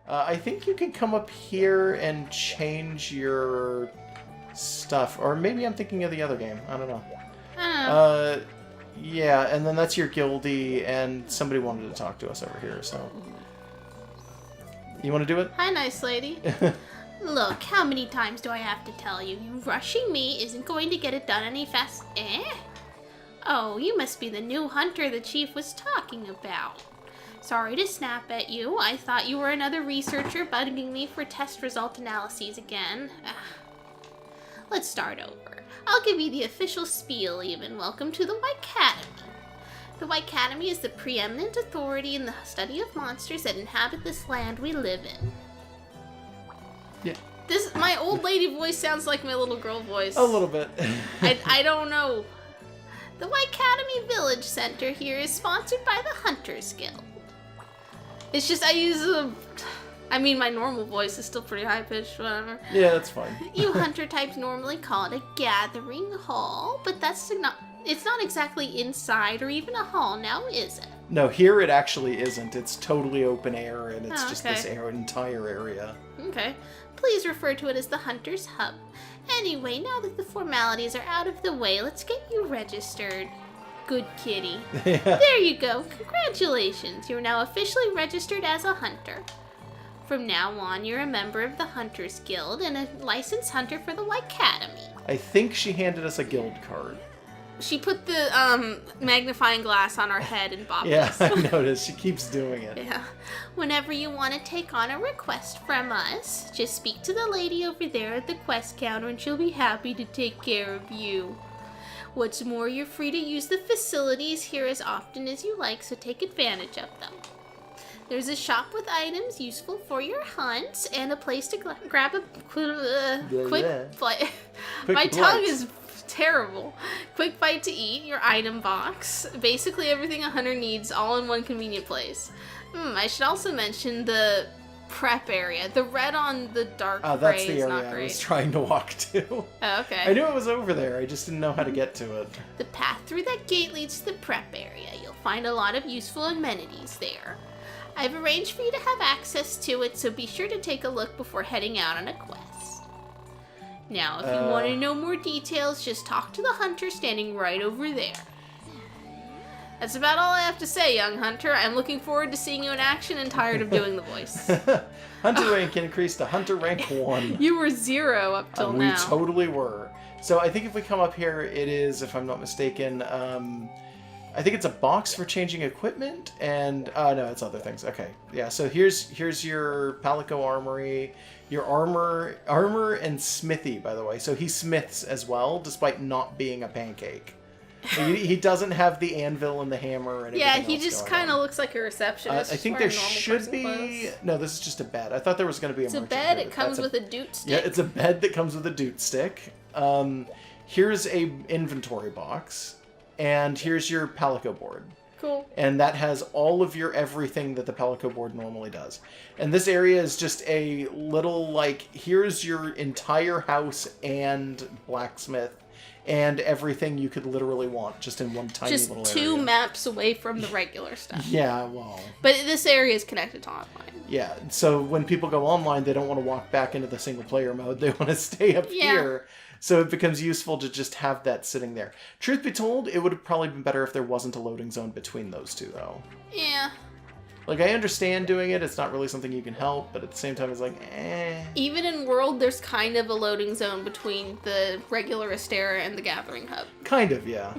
I think you can come up here and change your stuff. Or maybe I'm thinking of the other game. I don't know. Yeah, and then that's your guildie, and somebody wanted to talk to us over here, so... You want to do it? Hi, nice lady. Look, how many times do I have to tell you? You rushing me isn't going to get it done any fast... Oh, you must be the new hunter the chief was talking about. Sorry to snap at you. I thought you were another researcher bugging me for test result analyses again. Let's start over. I'll give you the official spiel even. Welcome to the White Academy. The White Academy is the preeminent authority in the study of monsters that inhabit this land we live in. Yeah. My old lady voice sounds like my little girl voice. A little bit. I don't know. The White Academy Village Center here is sponsored by the Hunters Guild. It's just my normal voice is still pretty high-pitched, whatever. Yeah, that's fine. You hunter types normally call it a gathering hall, but it's not exactly inside or even a hall now, is it? No, here it actually isn't. It's totally open air, and it's just this entire area. Okay. Please refer to it as the Hunter's Hub. Anyway, now that the formalities are out of the way, let's get you registered. Good kitty. There you go. Congratulations. You're now officially registered as a hunter. From now on, you're a member of the Hunters Guild and a licensed hunter for the White Academy. I think she handed us a guild card. She put the magnifying glass on our head and bopped us. Yeah, I noticed. She keeps doing it. Yeah. Whenever you want to take on a request from us, just speak to the lady over there at the quest counter and she'll be happy to take care of you. What's more, you're free to use the facilities here as often as you like, so take advantage of them. There's a shop with items useful for your hunts and a place to grab a quick bite. My tongue is terrible. Quick bite to eat, your item box. Basically everything a hunter needs all in one convenient place. I should also mention the prep area. The red on the dark gray is not great. I was trying to walk to. Oh, okay. I knew it was over there. I just didn't know how to get to it. The path through that gate leads to the prep area. You'll find a lot of useful amenities there. I've arranged for you to have access to it, so be sure to take a look before heading out on a quest. Now, if you want to know more details, just talk to the hunter standing right over there. That's about all I have to say, young hunter. I'm looking forward to seeing you in action and tired of doing the voice. Hunter rank increased to hunter rank 1. You were 0 up till now. We totally were. So I think if we come up here, it is, if I'm not mistaken, I think it's a box for changing equipment, and no, it's other things. Okay, yeah. So here's your Palico armory, your armor and smithy, by the way. So he smiths as well, despite not being a pancake. He doesn't have the anvil and the hammer and everything. Yeah, he just kind of looks like a receptionist. I think there should be... Clothes. No, this is just a bed. I thought there was going to be a merchant. It's a bed. It comes with a doot stick. Yeah, it's a bed that comes with a doot stick. Here's a inventory box. And here's your Palico board. Cool. And that has all of your everything that the Palico board normally does. And this area is just a little, like, here's your entire house and blacksmith and everything you could literally want just in one tiny little area. Just 2 maps away from the regular stuff. Yeah, well... But this area is connected to online. Yeah, so when people go online, they don't want to walk back into the single-player mode. They want to stay up here. So it becomes useful to just have that sitting there. Truth be told, it would have probably been better if there wasn't a loading zone between those two, though. Yeah. Like, I understand doing it. It's not really something you can help, but at the same time, it's like, eh. Even in World, there's kind of a loading zone between the regular Astera and the Gathering Hub. Kind of, yeah.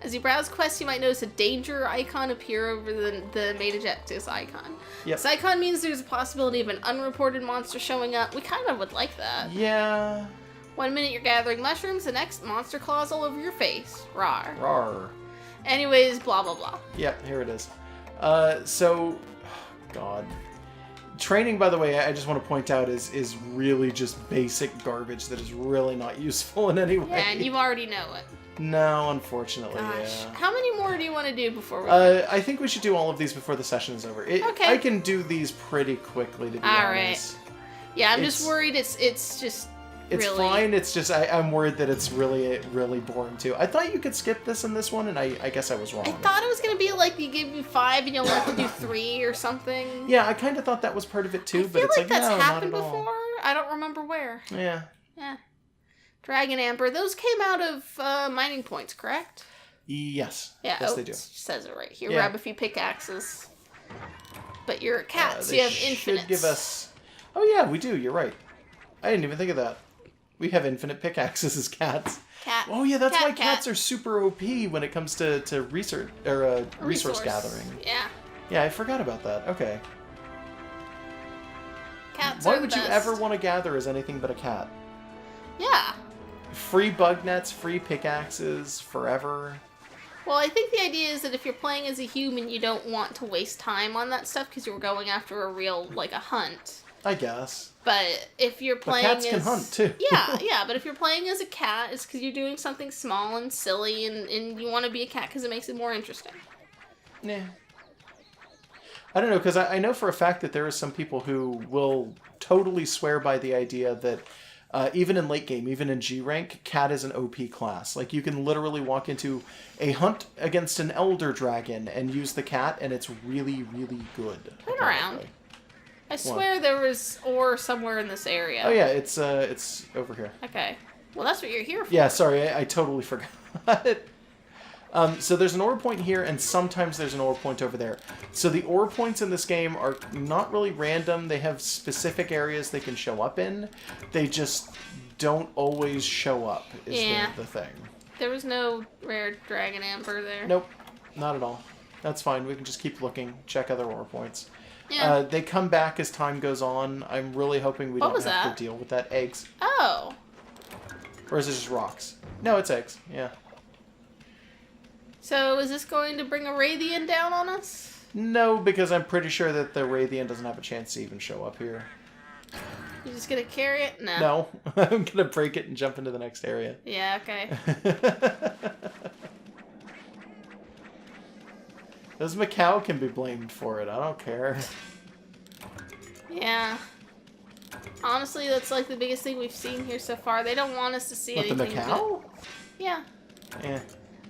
As you browse quests, you might notice a danger icon appear over the main objectives icon. Yep. This icon means there's a possibility of an unreported monster showing up. We kind of would like that. Yeah. 1 minute you're gathering mushrooms, the next monster claws all over your face. Rawr. Rawr. Anyways, blah blah blah. Yep, here it is. So, God. Training, by the way, I just want to point out, is really just basic garbage that is really not useful in any way. Yeah, and you already know it. No, unfortunately, Gosh. yeah. How many more do you want to do before we I think we should do all of these before the session is over. Okay. I can do these pretty quickly, to be honest. Alright. Yeah, I'm just worried it's just It's really... fine. It's just I'm worried that it's really, really boring too. I thought you could skip this in this one, and I guess I was wrong. I thought it was going to be like you give you 5 and you only have to do 3 or something. Yeah, I kind of thought that was part of it too, but it's like, that's no, happened not at all. before. I don't remember where. Yeah. Yeah. Dragon Amber. Those came out of mining points, correct? Yes. Yeah. Yes, they do. It says it right here. Yeah. Grab a few pickaxes. But you're a cat, so you have infinites. Should give us... Oh yeah, we do. You're right. I didn't even think of that. We have infinite pickaxes as cats. Cat. Oh yeah, that's why cat. cats are super OP when it comes to research or resource gathering. Yeah. Yeah, I forgot about that. Okay. Cats Why are the would you best. ever want to gather as anything but a cat? Yeah. Free bug nets, free pickaxes, forever. Well, I think the idea is that if you're playing as a human, you don't want to waste time on that stuff because you're going after a real, like, a hunt. I guess. But if you're playing cats can hunt, too. yeah, but if you're playing as a cat, it's because you're doing something small and silly, and you want to be a cat because it makes it more interesting. Yeah. I don't know, because I know for a fact that there are some people who will totally swear by the idea that even in late game, even in G rank, cat is an OP class. Like, you can literally walk into a hunt against an elder dragon and use the cat, and it's really, really good. Turn around. I swear there was ore somewhere in this area. Oh yeah, it's over here. Okay. Well, that's what you're here for. Yeah, sorry, I totally forgot. So there's an ore point here, and sometimes there's an ore point over there. So the ore points in this game are not really random. They have specific areas they can show up in. They just don't always show up, is the thing. There was no rare dragon amber there. Nope, not at all. That's fine. We can just keep looking, check other ore points. Yeah. They come back as time goes on. I'm really hoping we don't have to deal with that. Eggs. Oh. Or is it just rocks? No, it's eggs. Yeah. So is this going to bring a Raytheon down on us? No, because I'm pretty sure that the Raytheon doesn't have a chance to even show up here. You're just going to carry it? No. No. I'm going to break it and jump into the next area. Yeah, okay. Those Macau can be blamed for it. I don't care. Yeah. Honestly, that's like the biggest thing we've seen here so far. They don't want us to see anything. What, the Macau? Yeah. Yeah.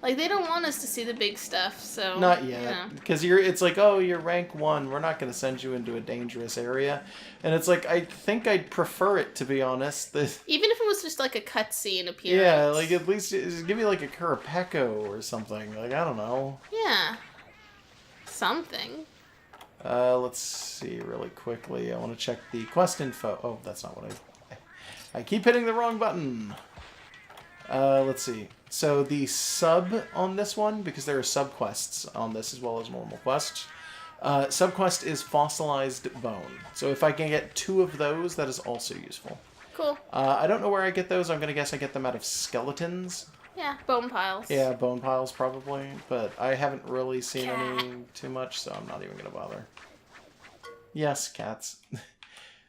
Like, they don't want us to see the big stuff, so... Not yet. Because it's like, oh, you're rank 1. We're not going to send you into a dangerous area. And it's like, I think I'd prefer it, to be honest. Even if it was just like a cutscene appearance. Yeah, like, at least give me like a Kurapeko or something. Like, I don't know. Yeah. Something. Let's see really quickly. I want to check the quest info. Oh, that's not what I keep hitting the wrong button. Let's see. So the sub on this one, because there are sub-quests on this as well as normal quests, sub-quest is fossilized bone. So if I can get 2 of those, that is also useful. Cool. I don't know where I get those. I'm going to guess I get them out of skeletons. Yeah, bone piles. Yeah, bone piles probably, but I haven't really seen any too much, so I'm not even going to bother. Yes, cats.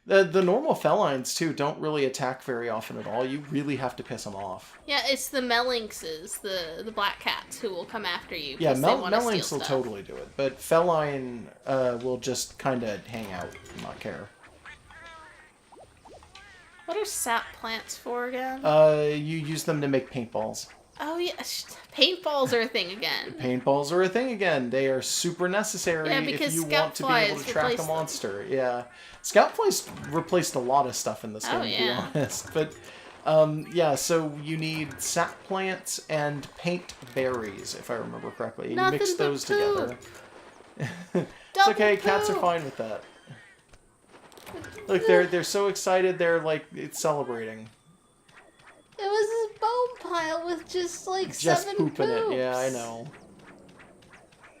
The normal felines, too, don't really attack very often at all. You really have to piss them off. Yeah, it's the Melinxes, the black cats, who will come after you. Yeah, Melinx will totally do it, but feline will just kind of hang out and not care. What are sap plants for again? You use them to make paintballs. Oh, yeah. Paintballs are a thing again. Paintballs are a thing again. They are super necessary if you want to be able to track a monster. Yeah. Scoutflies replaced a lot of stuff in this game, to be honest. But, yeah, so you need sap plants and paint berries, if I remember correctly. You mix those together. It's okay, cats are fine with that. Look, they're so excited, they're like, it's celebrating. It was this bone pile with just like just 7 poop in poops. it. Yeah, I know.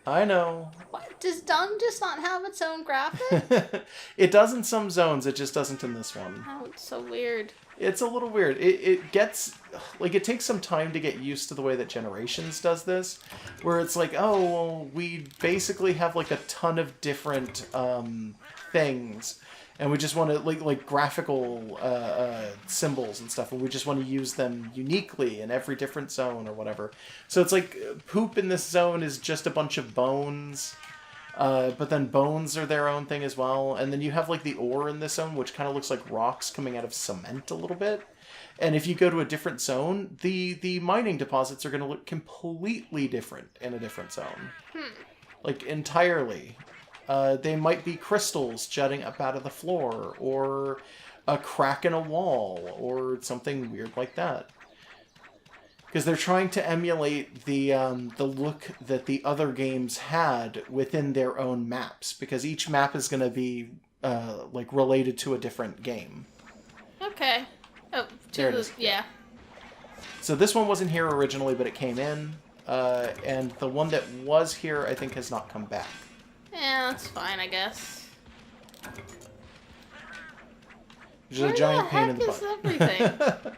I know. What? Does Dung just not have its own graphic? It does in some zones, it just doesn't in this one. Oh, it's so weird. It's a little weird. It gets, like, it takes some time to get used to the way that Generations does this, where it's like, oh, well, we basically have, like, a ton of different things, and we just want to, like graphical symbols and stuff, and we just want to use them uniquely in every different zone or whatever. So it's like, poop in this zone is just a bunch of bones, but then bones are their own thing as well, and then you have, like, the ore in this zone, which kind of looks like rocks coming out of cement a little bit. And if you go to a different zone, the mining deposits are going to look completely different in a different zone. Like, entirely. They might be crystals jutting up out of the floor, or a crack in a wall, or something weird like that. Because they're trying to emulate the look that the other games had within their own maps. Because each map is going to be, like, related to a different game. Okay. Oh, there it is. Yeah. So this one wasn't here originally, but it came in. And the one that was here, I think, has not come back. Yeah, that's fine, I guess. Which is a giant pain in the butt. Everything?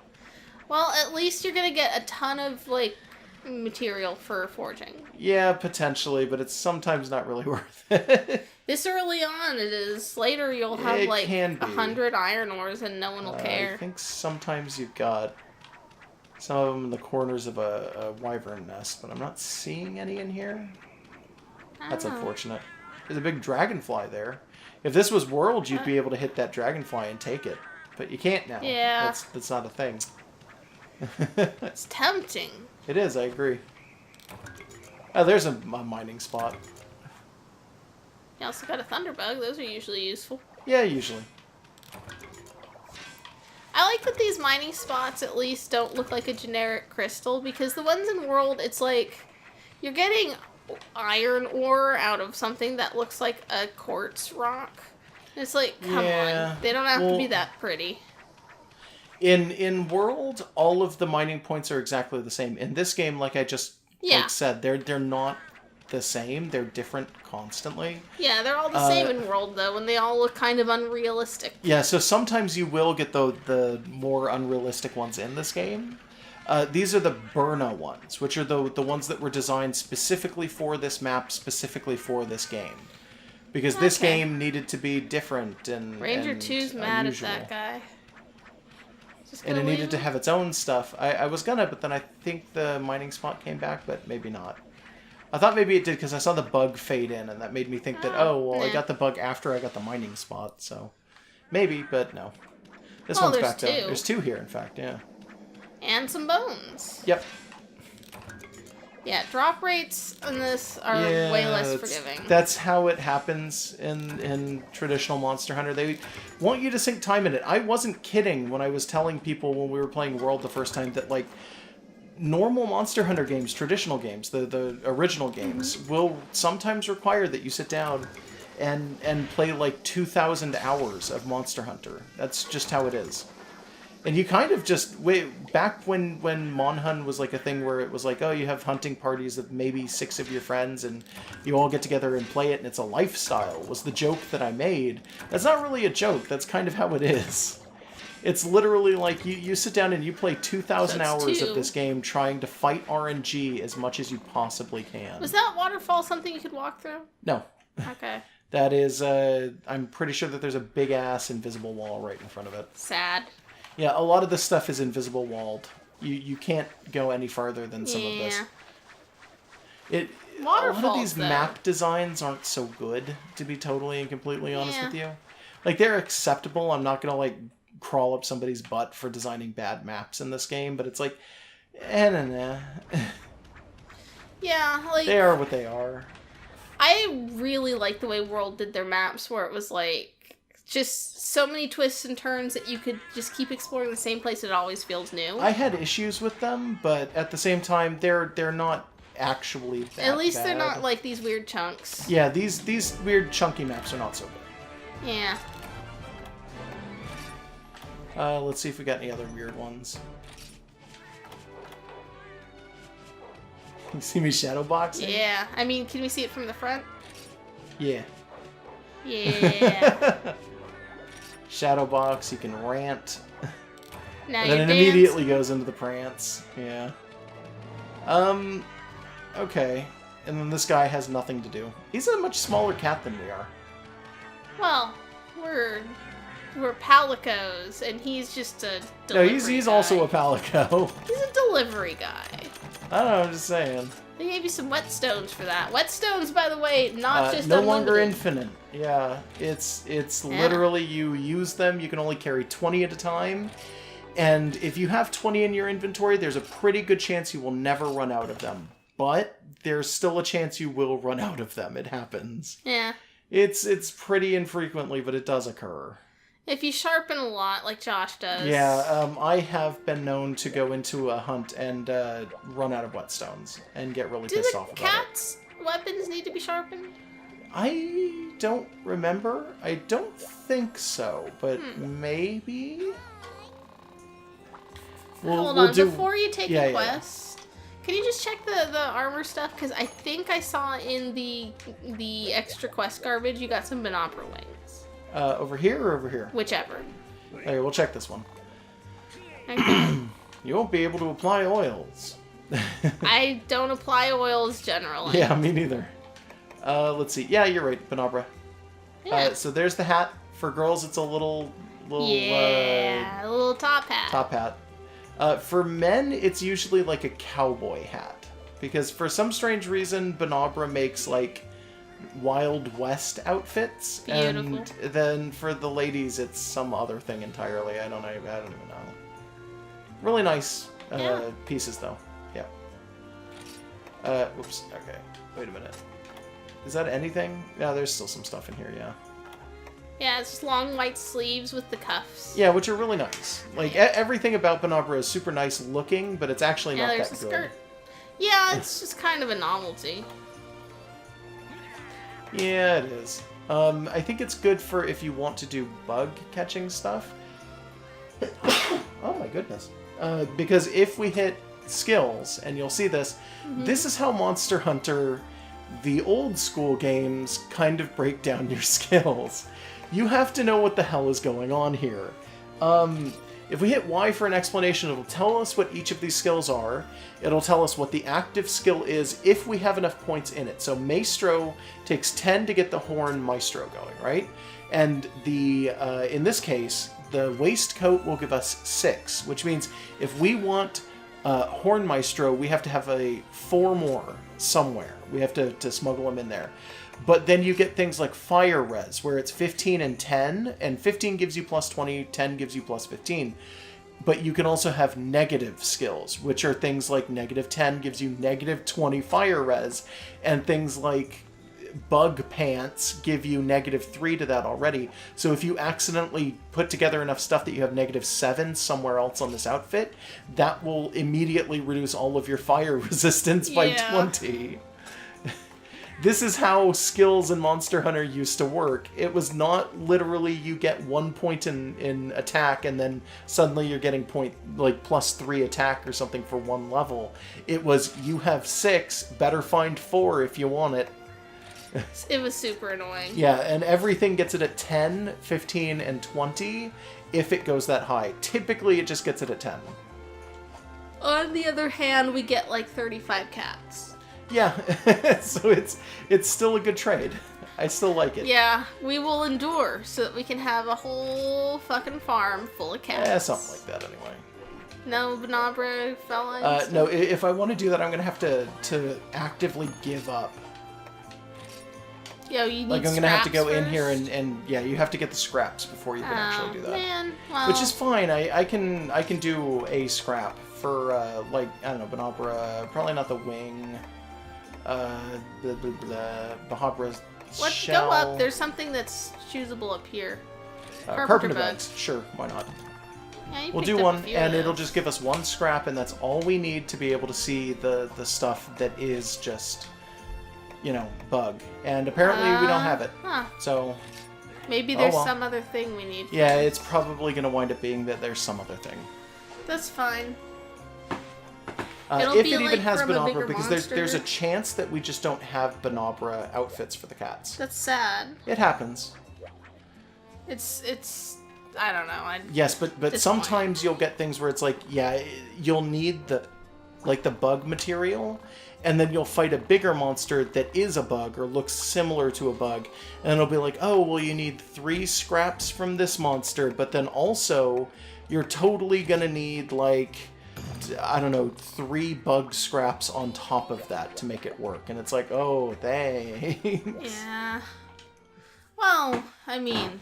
Well, at least you're gonna get a ton of, like, material for forging. Yeah, potentially, but it's sometimes not really worth it. This early on it is. Later you'll have, It like, can be. 100 iron ores and no one will care. I think sometimes you've got some of them in the corners of a wyvern nest, but I'm not seeing any in here. That's unfortunate. There's a big dragonfly there. If this was World, you'd be able to hit that dragonfly and take it. But you can't now. Yeah. That's not a thing. It's tempting. It is, I agree. Oh, there's a mining spot. You also got a thunderbug. Those are usually useful. Yeah, usually. I like that these mining spots at least don't look like a generic crystal, because the ones in World, it's like you're getting iron ore out of something that looks like a quartz rock. It's like, come on. They don't have to be that pretty. In World, all of the mining points are exactly the same. In this game, like I just said, they're not the same. They're different constantly. Yeah, they're all the same in World, though, and they all look kind of unrealistic. Yeah, so sometimes you will get the more unrealistic ones in this game. These are the Burna ones, which are the ones that were designed specifically for this map, specifically for this game. Because this game needed to be different and Ranger 2's mad unusual. at that guy. And it needed to have its own stuff. I was gonna, but then I think the mining spot came back, but maybe not. I thought maybe it did because I saw the bug fade in, and that made me think that, I got the bug after I got the mining spot, so maybe, but no. This one's back though. There's 2 here, in fact, yeah. And some bones. Yep. Yeah, drop rates in this are way less forgiving. That's how it happens in traditional Monster Hunter. They want you to sink time in it. I wasn't kidding when I was telling people when we were playing World the first time that, like, normal Monster Hunter games, traditional games, the original games, will sometimes require that you sit down and play, like, 2,000 hours of Monster Hunter. That's just how it is. And you kind of just, back when Monhun was like a thing where it was like, oh, you have hunting parties of maybe 6 of your friends and you all get together and play it and it's a lifestyle, was the joke that I made. That's not really a joke, that's kind of how it is. It's literally like you sit down and you play 2,000 hours of this game trying to fight RNG as much as you possibly can. Was that waterfall something you could walk through? No. Okay. That is, I'm pretty sure that there's a big-ass invisible wall right in front of it. Sad. Yeah, a lot of this stuff is invisible walled. You can't go any farther than some of this. A lot of these map designs aren't so good, to be totally and completely honest with you. Like, they're acceptable. I'm not gonna, like, crawl up somebody's butt for designing bad maps in this game, but it's like, nah. Yeah, like... They are what they are. I really like the way World did their maps, where it was, like, just so many twists and turns that you could just keep exploring the same place. It always feels new. I had issues with them, but at the same time, they're not actually that At least bad. they're not like these weird chunks. Yeah, these weird chunky maps are not so good. Yeah. Let's see if we got any other weird ones. You see me shadowboxing? Yeah. I mean, can we see it from the front? Yeah. Yeah. Shadowbox, you can rant. Now and then it immediately goes into the prance. Yeah. Okay. And then this guy has nothing to do. He's a much smaller cat than we are. Well, we're Palicos, and he's just a delivery No, he's guy. also a Palico. He's a delivery guy. I don't know, I'm just saying. They gave you some whetstones for that. Whetstones, by the way, not just no unlimited. longer infinite. Yeah, it's literally you use them. You can only carry 20 at a time, And if you have 20 in your inventory, there's a pretty good chance you will never run out of them. But there's still a chance you will run out of them. It happens. Yeah. It's pretty infrequently, but it does occur. If you sharpen a lot, like Josh does. Yeah, I have been known to go into a hunt and run out of whetstones and get really pissed off about it. Do the cat's weapons need to be sharpened? I don't remember. I don't think so, but maybe. Hold on, before you take the quest, can you just check the armor stuff? Because I think I saw in the extra quest garbage you got some Benopra wings. Over here or over here? Whichever. Okay, we'll check this one. Okay. You won't be able to apply oils. I don't apply oils generally. Yeah, me neither. Let's see. Yeah, you're right, Benopra. Yeah. So there's the hat. For girls, it's a little a little top hat. Top hat. For men, it's usually like a cowboy hat. Because for some strange reason, Benopra makes like Wild West outfits. Beautiful. And then for the ladies, it's some other thing entirely. I don't even know. Really nice pieces, though. Yeah. Whoops. Okay. Wait a minute. Is that anything? No, there's still some stuff in here, yeah. Yeah, it's just long white sleeves with the cuffs. Yeah, which are really nice. Like, everything about Benopra is super nice looking, but it's actually not that good. There's the skirt. Yeah, it's just kind of a novelty. Yeah, it is. I think it's good for if you want to do bug catching stuff. Oh my goodness. Because if we hit skills, and you'll see this, this is how Monster Hunter, the old school games, kind of break down your skills. You have to know what the hell is going on here. If we hit Y for an explanation, it'll tell us what each of these skills are. It'll tell us what the active skill is if we have enough points in it. So Maestro takes 10 to get the Horn Maestro going, right? And the in this case, the waistcoat will give us 6, which means if we want Horn Maestro, we have to have 4 more somewhere. We have to smuggle them in there. But then you get things like Fire Res, where it's 15 and 10, and 15 gives you plus 20, 10 gives you plus 15. But you can also have negative skills, which are things like negative 10 gives you negative 20 Fire Res, and things like Bug Pants give you negative 3 to that already. So if you accidentally put together enough stuff that you have negative 7 somewhere else on this outfit, that will immediately reduce all of your fire resistance by 20. This is how skills in Monster Hunter used to work. It was not literally you get 1 point in attack and then suddenly you're getting plus 3 attack or something for 1 level. It was you have 6, better find 4 if you want it. It was super annoying. Yeah, and everything gets it at 10, 15, and 20 if it goes that high. Typically, it just gets it at 10. On the other hand, we get like 35 cats. Yeah, so it's still a good trade. I still like it. Yeah, we will endure so that we can have a whole fucking farm full of cats. Yeah, something like that anyway. No Benopra felons? No, if I want to do that, I'm going to have to actively give up. Yo, you need I'm going to have to go first? in here and yeah, you have to get the scraps before you can actually do that. Man. Well, which is fine. I can do a scrap for I don't know, Benopra, probably not the wing. The Bahabra's shell. Go up. There's something that's choosable up here. Carpenter bags. Sure, why not? Yeah, we'll do one, and it'll just give us 1 scrap, and that's all we need to be able to see the stuff that is just, bug. And apparently we don't have it. Huh. So maybe there's some other thing we need. Yeah, it's probably going to wind up being that there's some other thing. That's fine. If it even has Benopra, because there's a chance that we just don't have Benopra outfits for the cats. That's sad. It happens. It's I don't know. Yes, but sometimes you'll get things where it's like, yeah, you'll need the bug material, and then you'll fight a bigger monster that is a bug or looks similar to a bug, and it'll be like, oh, well, you need 3 scraps from this monster, but then also you're totally gonna need I don't know, 3 bug scraps on top of that to make it work. And it's like, oh, thanks. Yeah. Well, I mean,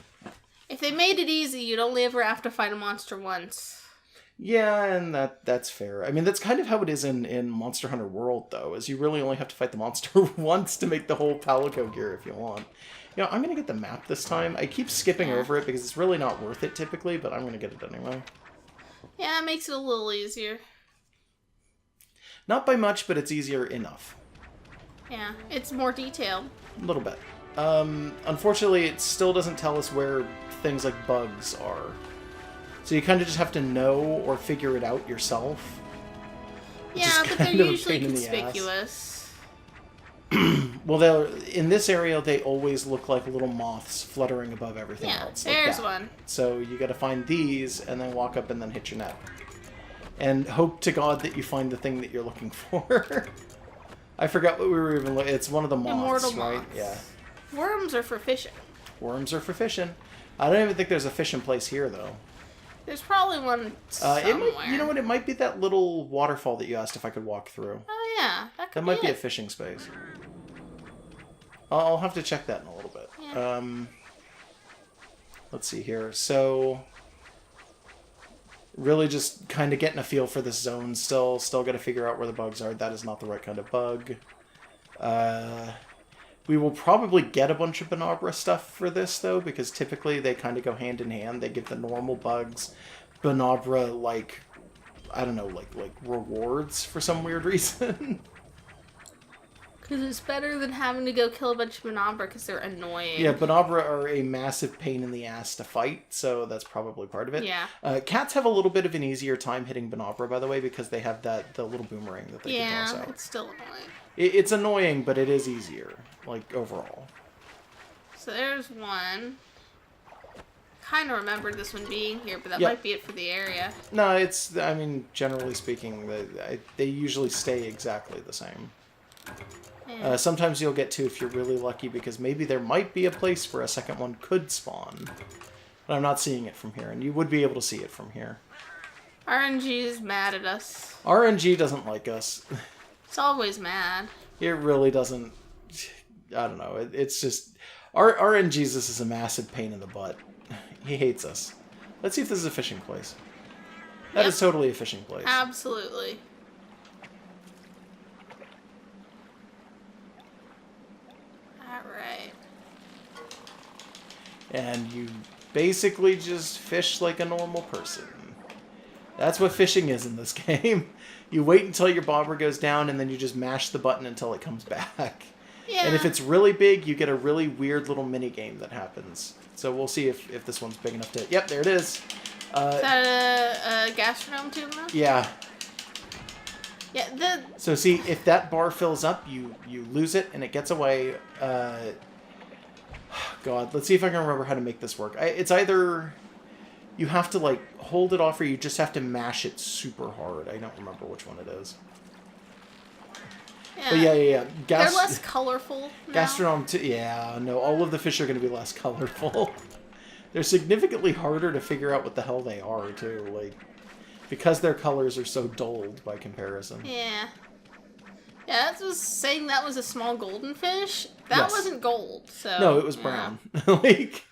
if they made it easy, you'd only ever have to fight a monster once. Yeah, and that's fair. I mean, that's kind of how it is in Monster Hunter World, though, is you really only have to fight the monster once to make the whole Palico gear if you want. You know, I'm going to get the map this time. I keep skipping over it because it's really not worth it typically, but I'm going to get it anyway. Yeah, it makes it a little easier. Not by much, but it's easier enough. Yeah, it's more detailed. A little bit. Unfortunately, it still doesn't tell us where things like bugs are. So you kind of just have to know or figure it out yourself. Yeah, but they're usually conspicuous. Well, in this area, they always look like little moths fluttering above everything else. Yeah, there's one. So you got to find these, and then walk up and then hit your net. And hope to God that you find the thing that you're looking for. I forgot what we were even looking. It's one of the moths, Immortal right? moths. Yeah. Worms are for fishing. Worms are for fishing. I don't even think there's a fishing place here, though. There's probably one somewhere. You know what? It might be that little waterfall that you asked if I could walk through. Oh, yeah. That might be a fishing space. I'll have to check that in a little bit. Yeah. Let's see here. So, really just kind of getting a feel for this zone. Still got to figure out where the bugs are. That is not the right kind of bug. We will probably get a bunch of Banabra stuff for this, though, because typically they kind of go hand in hand. They give the normal bugs Banabra, like, I don't know, like rewards for some weird reason. Because it's better than having to go kill a bunch of Banabra because they're annoying. Yeah, Banabra are a massive pain in the ass to fight, so that's probably part of it. Yeah. Cats have a little bit of an easier time hitting Banabra, by the way, because they have the little boomerang that they can toss out. Yeah, it's still annoying. It's annoying, but it is easier, like, overall. So there's one. Kind of remembered this one being here, but that might be it for the area. No, it's, I mean, generally speaking, they usually stay exactly the same. Yeah. Sometimes you'll get two if you're really lucky, because maybe there might be a place where a second one could spawn. But I'm not seeing it from here, and you would be able to see it from here. RNG is mad at us. RNG doesn't like us. It's always mad. It really doesn't. I don't know. It's just RNG's. This is a massive pain in the butt. He hates us. Let's see if this is a fishing place. That is totally a fishing place. Absolutely. Alright. And you basically just fish like a normal person. That's what fishing is in this game. You wait until your bobber goes down, and then you just mash the button until it comes back. Yeah. And if it's really big, you get a really weird little mini game that happens. So we'll see if this one's big enough to... Yep, there it is. Is that a gastronome tube now? Yeah. Yeah, So see, if that bar fills up, you lose it, and it gets away. God, let's see if I can remember how to make this work. It's either... You have to, like, hold it off, or you just have to mash it super hard. I don't remember which one it is. Yeah. But yeah. They're less colorful now. Gastronome, no, all of the fish are going to be less colorful. They're significantly harder to figure out what the hell they are, too. Like, because their colors are so dulled by comparison. Yeah. Yeah, that was saying that was a small golden fish. That wasn't gold, so... No, it was brown. Like...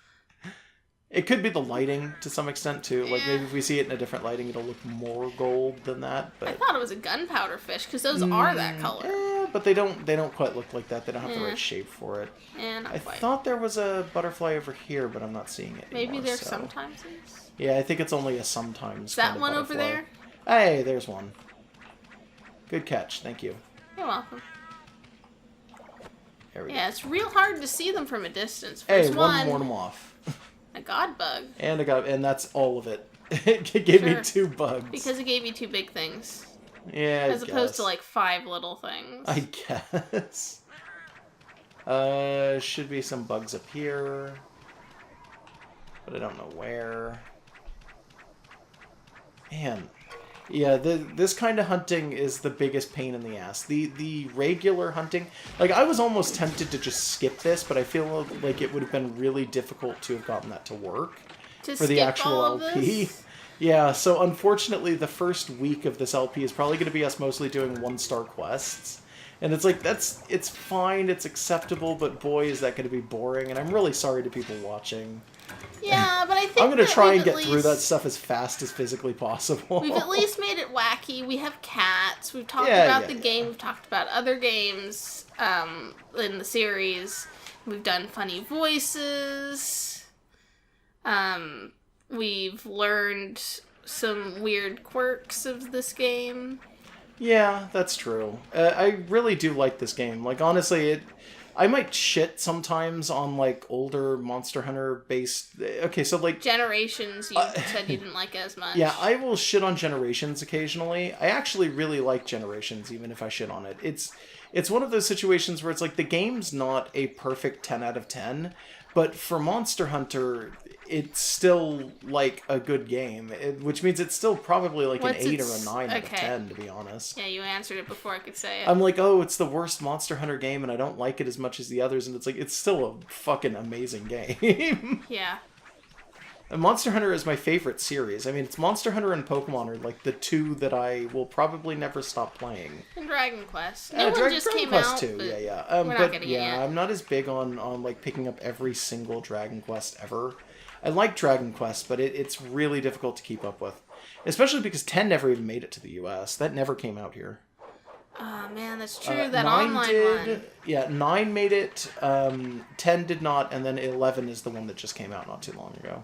It could be the lighting to some extent too. Like maybe if we see it in a different lighting, it'll look more gold than that. But I thought it was a gunpowder fish because those are that color. Yeah, but they don't quite look like that. They don't have the right shape for it. Yeah, not quite. I thought there was a butterfly over here, but I'm not seeing it anymore. Maybe there sometimes is. Yeah, I think it's only a sometimes. Is that kind of one butterfly. over there? Hey, there's one. Good catch. Thank you. You're welcome. There we go. Yeah, it's real hard to see them from a distance. Hey, First one warned them off. A god bug. And that's all of it. It gave me 2 bugs. Because it gave you 2 big things. Yeah, As opposed to like 5 little things. I guess. Should be some bugs up here. But I don't know where. Man. Yeah, this kind of hunting is the biggest pain in the ass. The regular hunting, like I was almost tempted to just skip this, but I feel like it would have been really difficult to have gotten that to work for the actual LP. Yeah, so unfortunately the first week of this LP is probably going to be us mostly doing 1-star quests. And it's like, it's fine, it's acceptable, but boy, is that going to be boring. And I'm really sorry to people watching. Yeah, but I think I'm going to try and get least, through that stuff as fast as physically possible. We've at least made it wacky. We have cats. We've talked about the game. We've talked about other games in the series. We've done funny voices. We've learned some weird quirks of this game. Yeah, that's true. I really do like this game. Like, honestly, I might shit sometimes on, like, older Monster Hunter based... Okay, so, like... Generations, you said you didn't like as much. Yeah, I will shit on Generations occasionally. I actually really like Generations, even if I shit on it. It's one of those situations where it's like, the game's not a perfect 10 out of 10, but for Monster Hunter, it's still, like, a good game, which means it's still probably, like, an 8 or a 9 out of 10, to be honest. Yeah, you answered it before I could say it. I'm like, oh, it's the worst Monster Hunter game, and I don't like it as much as the others, and it's like, it's still a fucking amazing game. Yeah. And Monster Hunter is my favorite series. I mean, it's Monster Hunter and Pokemon are, like, the two that I will probably never stop playing. And Dragon Quest. One just Dragon came Quest out, too. but Yeah. we're not getting it yet. I'm not as big on, like, picking up every single Dragon Quest ever. I like Dragon Quest, but it's really difficult to keep up with. Especially because 10 never even made it to the US. That never came out here. Oh, man, that's true. That online one. Yeah, 9 made it, 10 did not, and then 11 is the one that just came out not too long ago.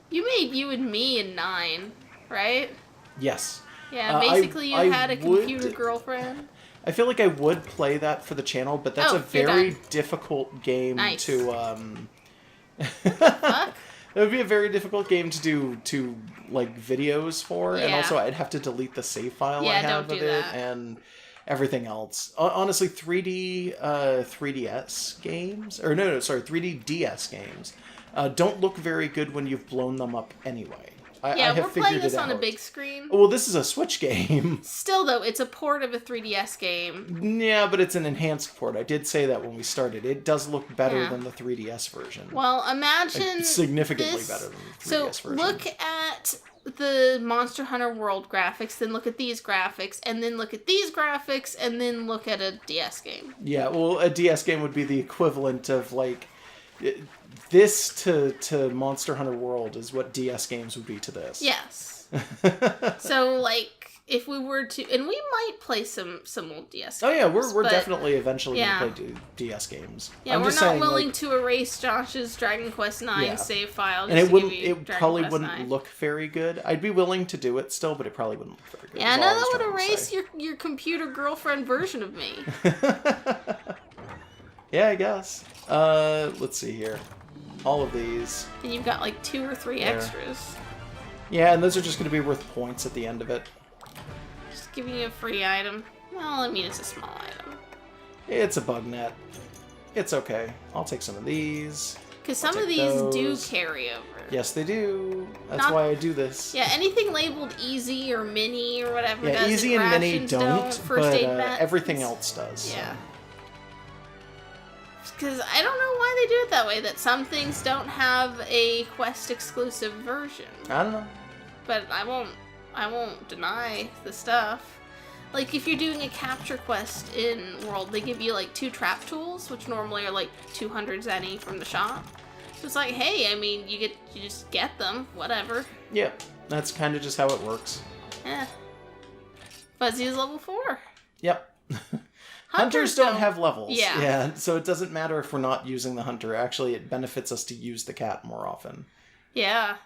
You made You and Me in 9, right? Yes. Yeah, basically you had a computer girlfriend. I feel like I would play that for the channel, but that's a very difficult game to... Fuck? It would be a very difficult game to do like videos for, and also I'd have to delete the save file I have of it and everything else. Honestly, 3DS games, or no, sorry, 3D DS games don't look very good when you've blown them up anyway. I have we're playing this on a big screen. Well, this is a Switch game. Still, though, it's a port of a 3DS game. Yeah, but it's an enhanced port. I did say that when we started. It does look better than the 3DS version. Well, imagine like, significantly better than the 3DS version. So, look at the Monster Hunter World graphics, then look at these graphics, and then look at these graphics, and then look at a DS game. Yeah, well, a DS game would be the equivalent of, like... This to Monster Hunter World is what DS games would be to this. Yes. So, like, if we were to... And we might play some old DS games. Oh, yeah, we're definitely eventually going to play DS games. Yeah, we're not willing to erase Josh's Dragon Quest 9 save file. And it probably wouldn't look very good. I'd be willing to do it still, but it probably wouldn't look very good. Yeah, no, that would erase your computer girlfriend version of me. Yeah, I guess. Let's see here. All of these. And you've got like 2 or 3 extras. Yeah, and those are just going to be worth points at the end of it. Just giving you a free item. Well, I mean, it's a small item. It's a bug net. It's okay. I'll take some of these. Because some of these do carry over. Yes, they do. That's why I do this. Yeah, anything labeled easy or mini or whatever does. Easy and mini don't, first aid but everything else does. Yeah. Because I don't know why they do it that way, that some things don't have a Quest exclusive version. I don't know. But I won't deny the stuff. Like, if you're doing a capture quest in World, they give you, like, 2 trap tools, which normally are, like, 200 zenny from the shop. So it's like, hey, I mean, you just get them, whatever. Yeah, that's kind of just how it works. Yeah. Fuzzy is level 4. Yep. Hunters don't have levels. Yeah. So it doesn't matter if we're not using the hunter. Actually, it benefits us to use the cat more often. Yeah.